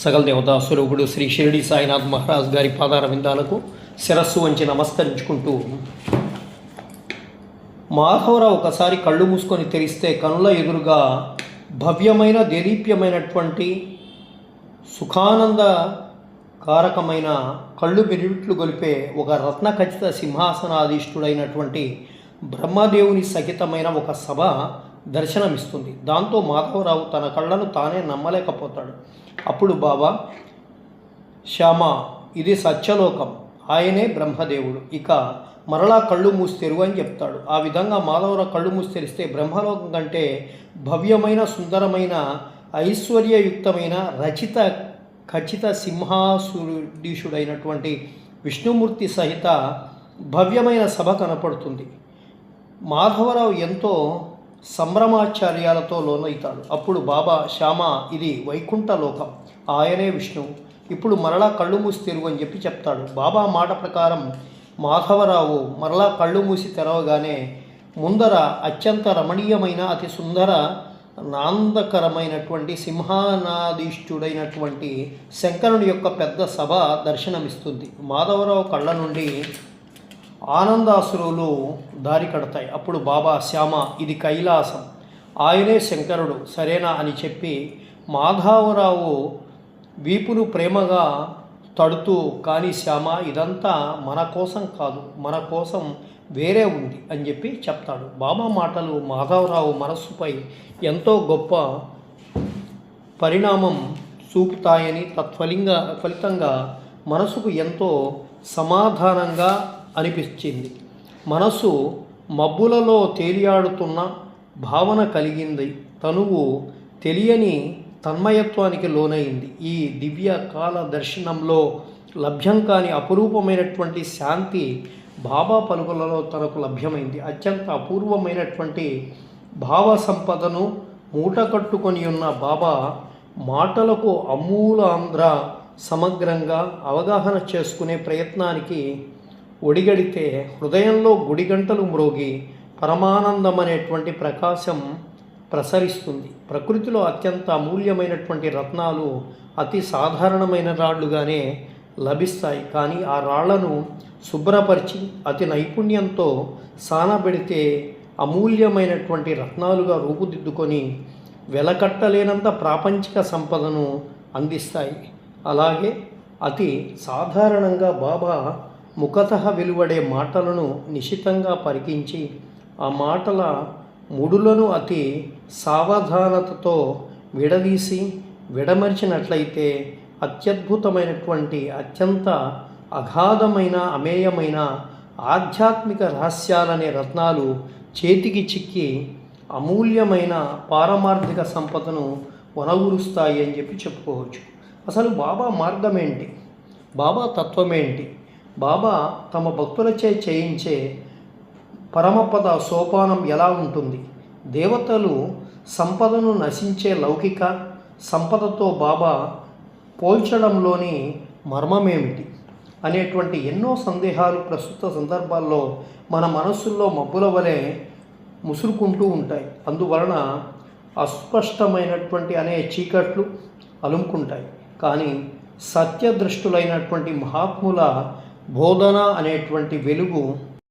సకల దేవతా స్వరూపుడు శ్రీ షిరిడి సాయినాథ్ మహారాజ్ గారి పాదార విందాలకు శిరస్సు వంచి నమస్కరించుకుంటూ, మాధవరావు ఒకసారి కళ్ళు మూసుకొని తెరిస్తే కనుల ఎదురుగా భవ్యమైన దేదీప్యమైనటువంటి సుఖానంద కారకమైన కళ్ళు మెరిట్లు గొలిపే ఒక రత్న ఖచ్చిత సింహాసనాధీష్ఠుడైనటువంటి బ్రహ్మదేవుని సహితమైన ఒక సభ దర్శనమిస్తుంది. దాంతో మాధవరావు తన కళ్ళను తానే నమ్మలేకపోతాడు. అప్పుడు బాబా, శ్యామ, ఇది సత్యలోకం, ఆయనే బ్రహ్మదేవుడు, ఇక మరలా కళ్ళు మూసి తెరువు అని చెప్తాడు. ఆ విధంగా మాధవరావు కళ్ళు మూసి తెరిస్తే బ్రహ్మలోకం కంటే భవ్యమైన, సుందరమైన, ఐశ్వర్యయుక్తమైన, రచిత ఖచ్చిత సింహాసురుడీషుడైనటువంటి విష్ణుమూర్తి సహిత భవ్యమైన సభ కనపడుతుంది. మాధవరావు ఎంతో సంభ్రమాచార్యాలతో లోనవుతాడు. అప్పుడు బాబా, శ్యామ, ఇది వైకుంఠ లోకం, ఆయనే విష్ణువు, ఇప్పుడు మరలా కళ్ళు మూసి తెరువు అని చెప్తాడు. బాబా మాట ప్రకారం మాధవరావు మరలా కళ్ళు మూసి తెరవగానే ముందర అత్యంత రమణీయమైన, అతి సుందర నాందకరమైనటువంటి సింహానాధీష్ఠుడైనటువంటి శంకరుని యొక్క పెద్ద సభ దర్శనమిస్తుంది. మాధవరావు కళ్ళ నుండి ఆనందాశ్రువులు దారి కడతాయి. అప్పుడు బాబా, శ్యామ, ఇది కైలాసం, ఆయనే శంకరుడు, సరేనా అని చెప్పి మాధవరావు వీపును ప్రేమగా తడుతూ, కానీ శ్యామ, ఇదంతా మన కోసం కాదు, మన కోసం వేరే ఉంది అని చెప్పి చెప్తాడు. బాబా మాటలు మాధవరావు మనస్సుపై ఎంతో గొప్ప పరిణామం చూపుతాయని, ఫలితంగా మనసుకు ఎంతో సమాధానంగా అనిపించింది. మనసు మబ్బులలో తేలియాడుతున్న భావన కలిగింది. తనువు తెలియని తన్మయత్వానికి లోనైంది. ఈ దివ్య కాల దర్శనంలో లభ్యం కాని అపురూపమైనటువంటి శాంతి బాబా పలుకులలో తనకు లభ్యమైంది. అత్యంత అపూర్వమైనటువంటి భావ సంపదను మూట కట్టుకొని ఉన్న బాబా మాటలకు అమూలాంధ్ర సమగ్రంగా అవగాహన చేసుకునే ప్రయత్నానికి ఒడిగడితే హృదయంలో గుడిగంటలు మ్రోగి పరమానందమనేటువంటి ప్రకాశం ప్రసరిస్తుంది. ప్రకృతిలో అత్యంత అమూల్యమైనటువంటి రత్నాలు అతి సాధారణమైన రాళ్లుగానే లభిస్తాయి. కానీ ఆ రాళ్లను శుభ్రపరిచి అతి నైపుణ్యంతో సానబెడితే అమూల్యమైనటువంటి రత్నాలుగా రూపుదిద్దుకొని వెలకట్టలేనంత ప్రాపంచిక సంపదను అందిస్తాయి. అలాగే అతి సాధారణంగా బాబా ముఖతః వెలువడే మాటలను నిశితంగా పరికించి ఆ మాటల ముడులను అతి సావధానతతో విడమర్చినట్లయితే అత్యద్భుతమైనటువంటి, అత్యంత అగాధమైన, అమేయమైన ఆధ్యాత్మిక రహస్యాలనే రత్నాలు చేతికి చిక్కి అమూల్యమైన పారమార్థిక సంపదను వనగూరుస్తాయి అని చెప్పుకోవచ్చు. అసలు బాబా మార్గం ఏంటి? బాబా తత్వం ఏంటి? బాబా తమ భక్తులచే చేయించే పరమపద సోపానం ఎలా ఉంటుంది? దేవతలు సంపదను నశించే లౌకిక సంపదతో బాబా పోల్చడంలోని మర్మమేమిటి అనేటువంటి ఎన్నో సందేహాలు ప్రస్తుత సందర్భాల్లో మన మనస్సుల్లో మబ్బుల వలె ముసురుకుంటూ ఉంటాయి. అందువలన అస్పష్టమైనటువంటి అనే చీకట్లు అలుముకుంటాయి. కానీ సత్యదృష్టులైనటువంటి మహాత్ముల బోధన అనేటువంటి వెలుగు